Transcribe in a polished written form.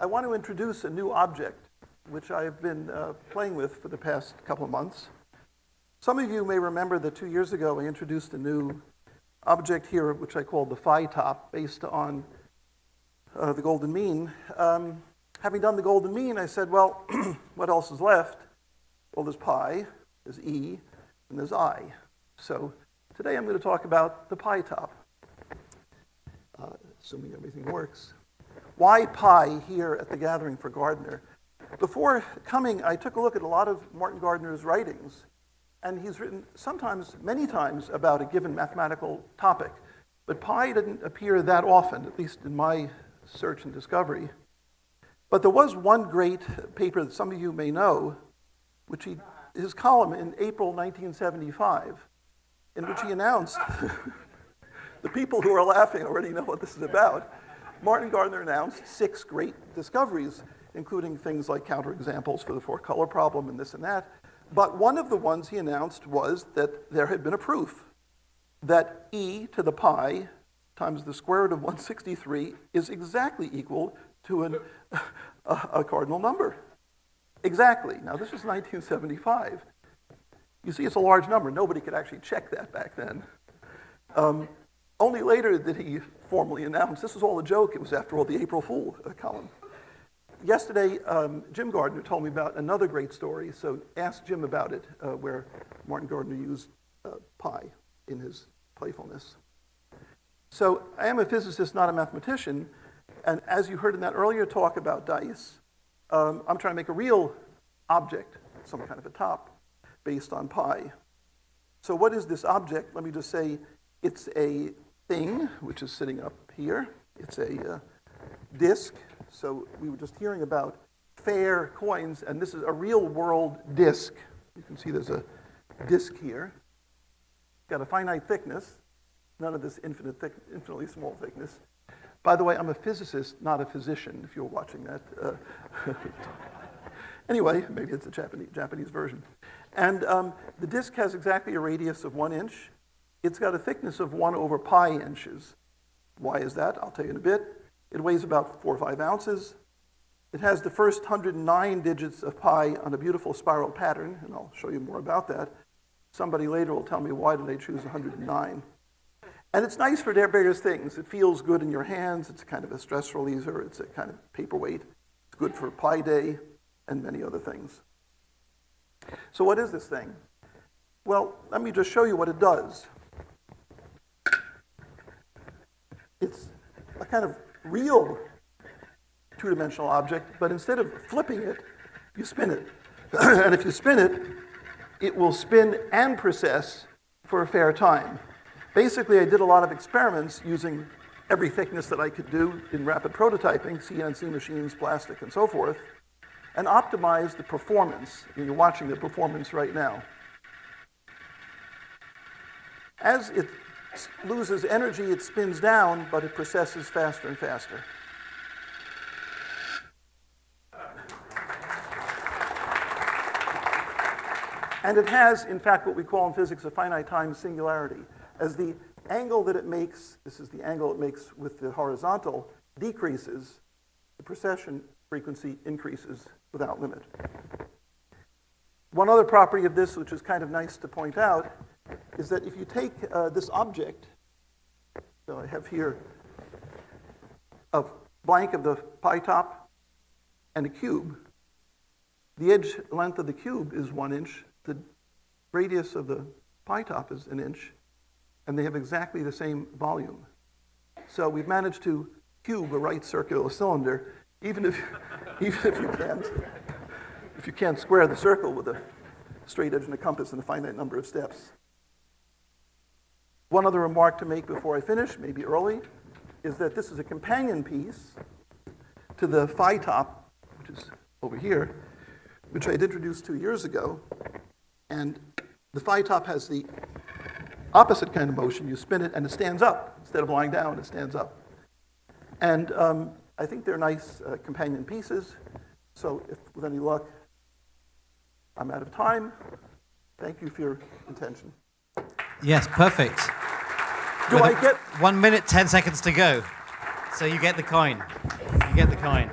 I want to introduce a new object, which I've been playing with for the past couple of months. Some of you may remember that 2 years ago I introduced a new object here, which I called the PiTOP, based on the golden mean. Having done the golden mean, I said, well, what else is left? Well, there's pi, there's e, and there's I. So today I'm going to talk about the PiTOP, assuming everything works. Why pi here at the Gathering for Gardner? Before coming, I took a look at a lot of Martin Gardner's writings, and he's written sometimes, many times, about a given mathematical topic. But pi didn't appear that often, at least in my search and discovery. But there was one great paper that some of you may know, which his column in April 1975, in which he announced, the people who are laughing already know what this is about. Martin Gardner announced 6 great discoveries, including things like counterexamples for the 4-color problem and this and that. But one of the ones he announced was that there had been a proof that e to the pi times the square root of 163 is exactly equal to a cardinal number. Exactly. Now, this was 1975. You see, it's a large number. Nobody could actually check that back then. Only later did he formally announce. This was all a joke. It was, after all, the April Fool column. Yesterday, Jim Gardner told me about another great story, so ask Jim about it, where Martin Gardner used pi in his playfulness. So I am a physicist, not a mathematician, and as you heard in that earlier talk about dice, I'm trying to make a real object, some kind of a top, based on pi. So what is this object? Let me just say it's a thing, which is sitting up here. It's a disk. So we were just hearing about fair coins, and this is a real-world disk. You can see there's a disk here. It's got a finite thickness, none of this infinitely small thickness. By the way, I'm a physicist, not a physician, if you're watching that. Anyway, maybe it's a Japanese version. And the disk has exactly a radius of 1 inch. It's got a thickness of 1 over pi inches. Why is that? I'll tell you in a bit. It weighs about 4 or 5 ounces. It has the first 109 digits of pi on a beautiful spiral pattern, and I'll show you more about that. Somebody later will tell me why did I choose 109. And it's nice for various things. It feels good in your hands. It's kind of a stress reliever. It's a kind of paperweight. It's good for Pi Day and many other things. So what is this thing? Well, let me just show you what it does. It's a kind of real two-dimensional object, but instead of flipping it, you spin it. And if you spin it, it will spin and precess for a fair time. Basically, I did a lot of experiments using every thickness that I could do in rapid prototyping, CNC machines, plastic, and so forth, and optimized the performance. And you're watching the performance right now. As it loses energy, it spins down, but it precesses faster and faster. And it has, in fact, what we call in physics a finite time singularity. As the angle that it makes, this is the angle it makes with the horizontal, decreases, the precession frequency increases without limit. One other property of this, which is kind of nice to point out, is that if you take this object, so I have here a blank of the PiTOP and a cube. The edge length of the cube is 1 inch. The radius of the PiTOP is 1 inch. And they have exactly the same volume. So we've managed to cube a right circular cylinder, even if you can't square the circle with a straight edge and a compass and a finite number of steps. One other remark to make before I finish, maybe early, is that this is a companion piece to the PiTOP, which is over here, which I had introduced 2 years ago. And the PiTOP has the opposite kind of motion. You spin it and it stands up. Instead of lying down, it stands up. And I think they're nice companion pieces. So if with any luck, I'm out of time. Thank you for your attention. Yes, perfect. Do I get 1 minute, 10 seconds to go. So you get the coin. You get the coin.